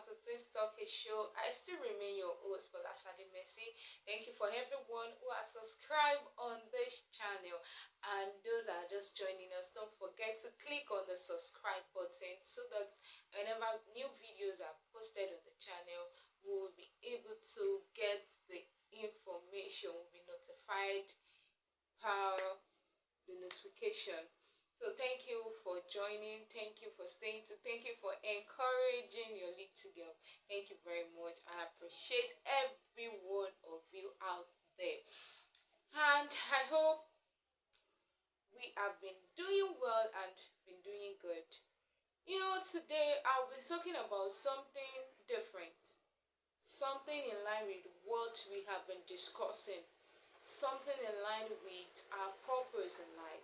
to this talk show. I still remain your host, Bolashade Messi. Thank you for everyone who has subscribed on this channel, and those that are just joining us, don't forget to click on the subscribe button so that whenever new videos are posted on the channel, we will be able to get the information, will be notified per the notification. So thank you for joining, thank you for staying tuned, thank you for encouraging your little girl. Thank you very much. I appreciate every one of you out there, and I hope we have been doing well and been doing good. You know, today I'll be talking about something different, something in line with what we have been discussing, something in line with our purpose in life.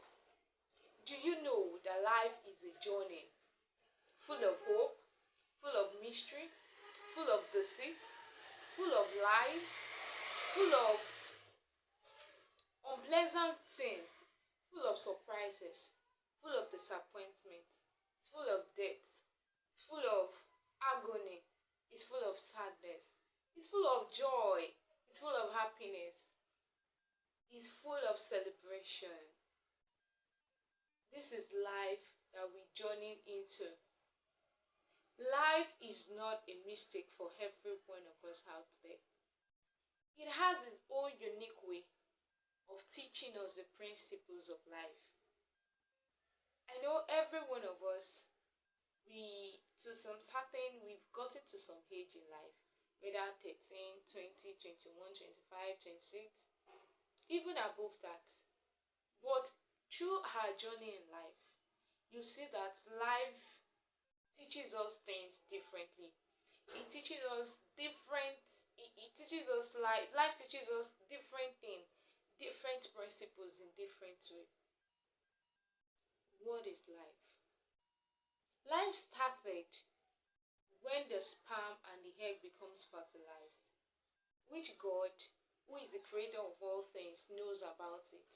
Do you know that life is a journey full of hope, full of mystery, full of deceit, full of lies, full of unpleasant things, full of surprises, full of disappointment, it's full of death, it's full of agony, it's full of sadness, it's full of joy, it's full of happiness, it's full of celebration. This is life that we journey into. Life is not a mistake for every one of us out there. It has its own unique way of teaching us the principles of life. I know every one of us, we've gotten to some age in life, whether 13, 20, 21, 25, 26, even above that. But through our journey in life, you see that life teaches us things differently. It teaches us different. It teaches us life teaches us different things, different principles in different way. What is life? Life started when the sperm and the egg becomes fertilized, which God, who is the creator of all things, knows about it.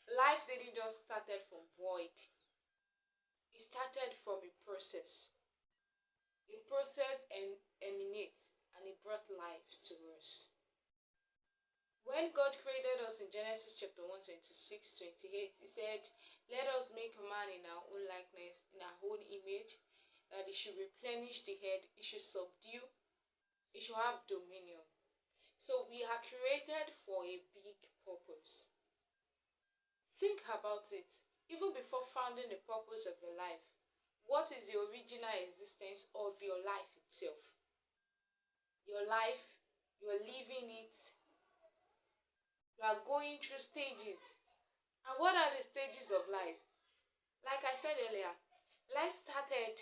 Life didn't just started from void. It started from a process. A process emanates and it brought life to us. When God created us in Genesis chapter 1, 26, 28, He said, "Let us make man in our own likeness, in our own image, that it should replenish the earth, it should subdue, it should have dominion." So we are created for a big purpose. Think about it. Even before finding the purpose of your life, what is the original existence of your life itself? Your life, you are living it, you are going through stages. And what are the stages of life? Like I said earlier, life started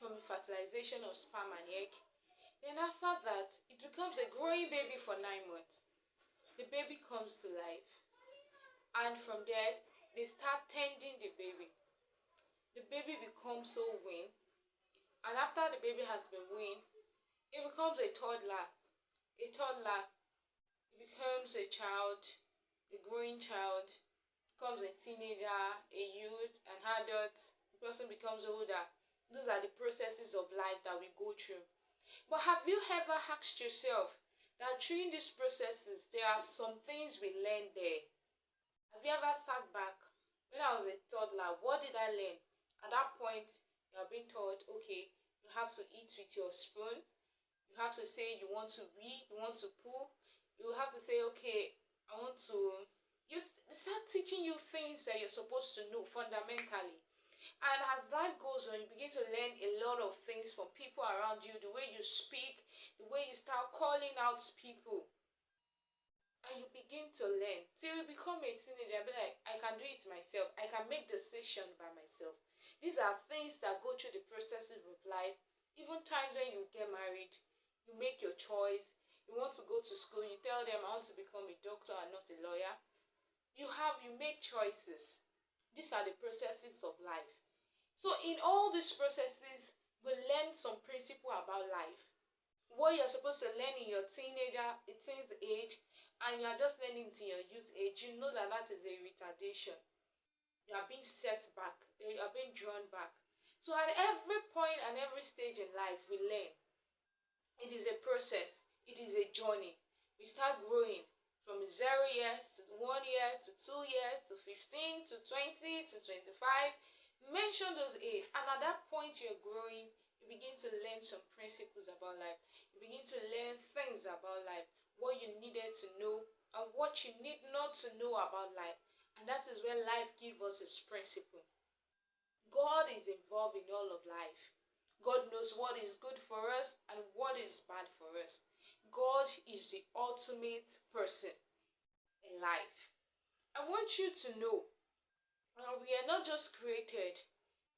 from the fertilization of sperm and egg. Then after that, it becomes a growing baby for 9 months. The baby comes to life. And from there, they start tending the baby. The baby becomes so weaned. And after the baby has been weaned, it becomes a toddler. A toddler, it becomes a child, a growing child, becomes a teenager, a youth, an adult. The person becomes older. Those are the processes of life that we go through. But have you ever asked yourself that through these processes, there are some things we learn there? Have you ever sat back? When I was a toddler, what did I learn? At that point, you are being taught, okay, you have to eat with your spoon. You have to say you want to read, you want to poo. You have to say, okay, I want to... They start teaching you things that you're supposed to know fundamentally. And as life goes on, you begin to learn a lot of things from people around you, the way you speak, the way you start calling out people. And you begin to learn till you become a teenager. Be like, I can do it myself. I can make decisions by myself. These are things that go through the processes of life. Even times when you get married, you make your choice. You want to go to school. You tell them, I want to become a doctor and not a lawyer. You make choices. These are the processes of life. So in all these processes, we learn some principle about life. What you're supposed to learn in your teens age, and you're just learning to your youth age, you know that is a retardation. You are being set back. You are being drawn back. So at every point and every stage in life, we learn. It is a process. It is a journey. We start growing from 0 years to 1 year to 2 years to 15 to 20 to 25. Mention those age, and at that point you're growing. You begin to learn some principles about life. You begin to learn things about life, what you needed to know and what you need not to know about life. And that is where life gives us its principle. God is involved in all of life. God knows what is good for us and what is bad for us. God is the ultimate person in life. I want you to know we are not just created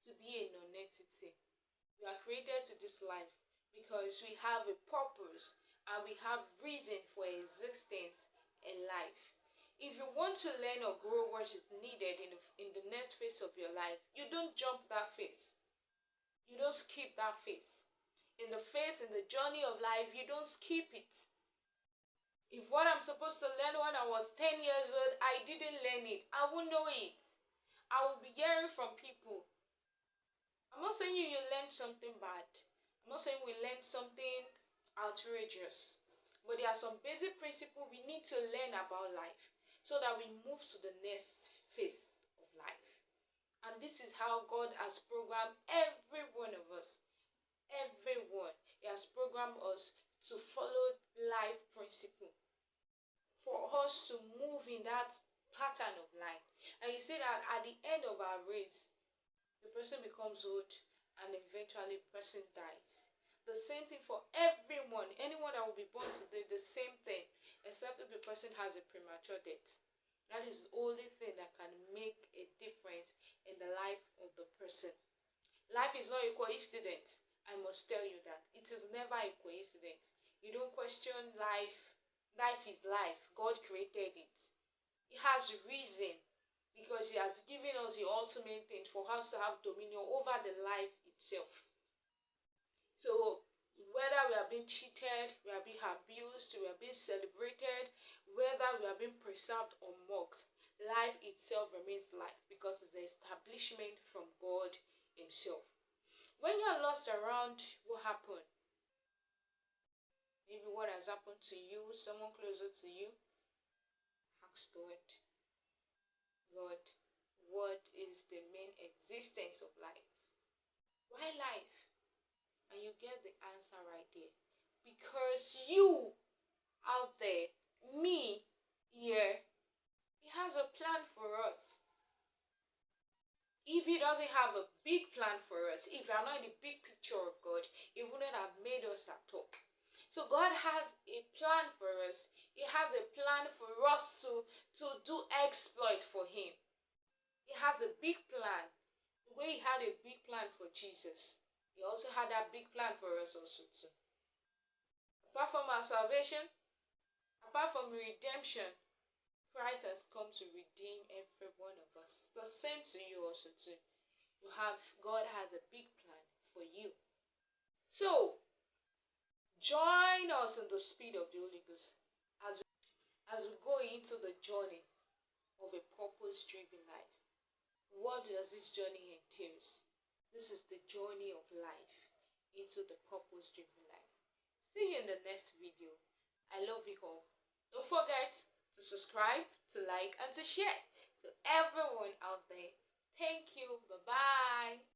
to be a non-entity. We are created to this life because we have a purpose and we have reason for existence in life. If you want to learn or grow what is needed in the next phase of your life, you don't jump that phase. You don't skip that phase. In the journey of life, you don't skip it. If what I'm supposed to learn when I was 10 years old, I didn't learn it, I won't know it. I will be hearing from people. I'm not saying you learned something bad. I'm not saying we learned something outrageous. But there are some basic principles we need to learn about life so that we move to the next phase of life. And this is how God has programmed every one of us. Everyone. He has programmed us to follow life principle. For us to move in that pattern of life. And you see that at the end of our race, the person becomes old and eventually the person dies. The same thing for everyone. Anyone that will be born today, the same thing. Except if the person has a premature death. That is the only thing that can make a difference in the life of the person. Life is not a coincidence. I must tell you that. It is never a coincidence. You don't question life. Life is life. God created it. It has a reason because He has given us the ultimate thing for us to have dominion over the life itself. So whether we are being cheated, we are being abused, we are being celebrated, whether we are being preserved or mocked, life itself remains life because it's the establishment from God Himself. When you're lost around, what happened? Maybe what has happened to you, someone closer to you. Ask God, Lord, what is the main existence of life? Why life? And you get the answer right there. Because you out there, me here, He has a plan for us. If He doesn't have a big plan for us, if we are not in the big picture of God, He wouldn't have made us at all. So God has a plan for us. He has a plan for us to do exploit for Him. He has a big plan. The way He had a big plan for Jesus, He also had that big plan for us also too. Apart from our salvation, apart from redemption, Christ has come to redeem every one of us. The same to you also too. God has a big plan for you. So, join us in the speed of the Holy Ghost as we go into the journey of a purpose-driven life. What does this journey entail? This is the journey of life into the purpose-driven life. See you in the next video. I love you all. Don't forget to subscribe, to like, and to share to everyone out there. Thank you. Bye-bye.